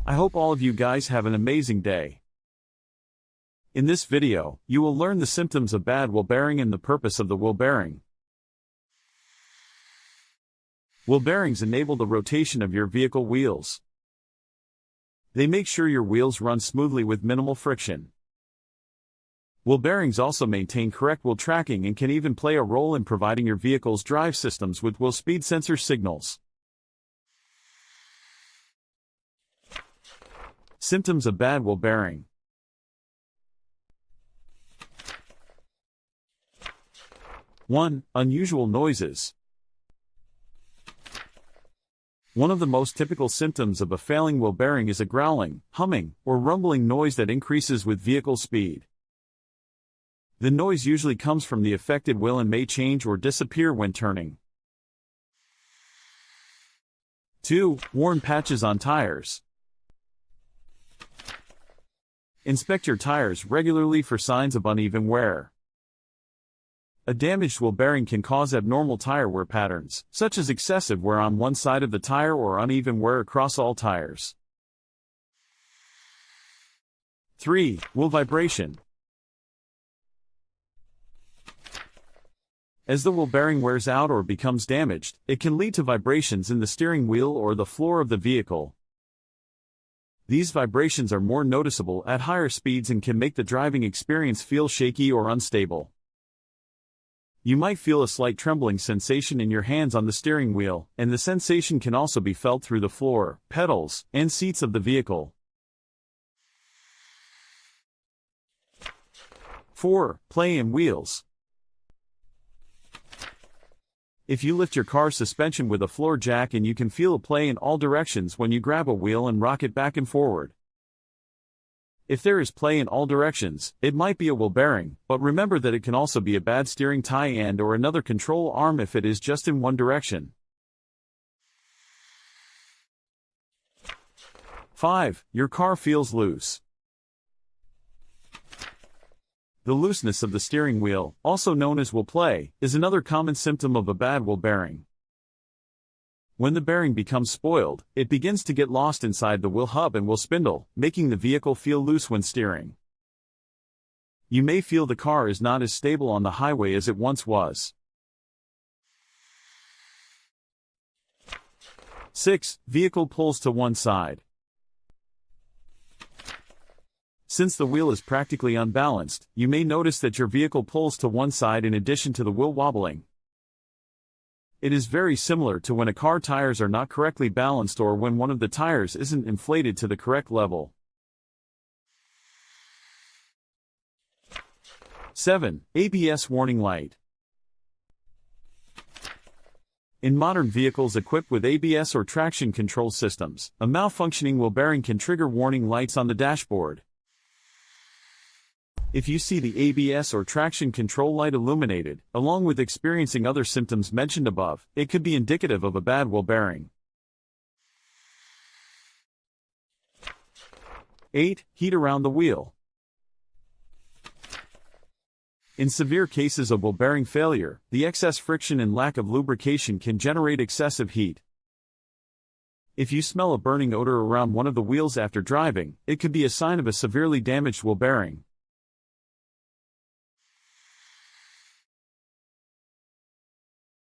I hope all of you guys have an amazing day. In this video, you will learn the symptoms of bad wheel bearing and the purpose of the wheel bearing. Wheel bearings enable the rotation of your vehicle wheels. They make sure your wheels run smoothly with minimal friction. Wheel bearings also maintain correct wheel tracking and can even play a role in providing your vehicle's drive systems with wheel speed sensor signals. Symptoms of bad wheel bearing. 1. Unusual noises. One of the most typical symptoms of a failing wheel bearing is a growling, humming, or rumbling noise that increases with vehicle speed. The noise usually comes from the affected wheel and may change or disappear when turning. 2. Worn patches on tires. Inspect your tires regularly for signs of uneven wear. A damaged wheel bearing can cause abnormal tire wear patterns, such as excessive wear on one side of the tire or uneven wear across all tires. 3. Wheel vibration. As the wheel bearing wears out or becomes damaged, it can lead to vibrations in the steering wheel or the floor of the vehicle. These vibrations are more noticeable at higher speeds and can make the driving experience feel shaky or unstable. You might feel a slight trembling sensation in your hands on the steering wheel, and the sensation can also be felt through the floor, pedals, and seats of the vehicle. 4. Play in wheels. If you lift your car's suspension with a floor jack and you can feel a play in all directions when you grab a wheel and rock it back and forward. If there is play in all directions, it might be a wheel bearing, but remember that it can also be a bad steering tie end or another control arm if it is just in one direction. 5. Your car feels loose. The looseness of the steering wheel, also known as wheel play, is another common symptom of a bad wheel bearing. When the bearing becomes spoiled, it begins to get lost inside the wheel hub and wheel spindle, making the vehicle feel loose when steering. You may feel the car is not as stable on the highway as it once was. 6. Vehicle pulls to one side. Since the wheel is practically unbalanced, you may notice that your vehicle pulls to one side in addition to the wheel wobbling. It is very similar to when a car tires are not correctly balanced or when one of the tires isn't inflated to the correct level. 7. ABS warning light. In modern vehicles equipped with ABS or traction control systems, a malfunctioning wheel bearing can trigger warning lights on the dashboard. If you see the ABS or traction control light illuminated, along with experiencing other symptoms mentioned above, it could be indicative of a bad wheel bearing. 8. Heat around the wheel. In severe cases of wheel bearing failure, the excess friction and lack of lubrication can generate excessive heat. If you smell a burning odor around one of the wheels after driving, it could be a sign of a severely damaged wheel bearing.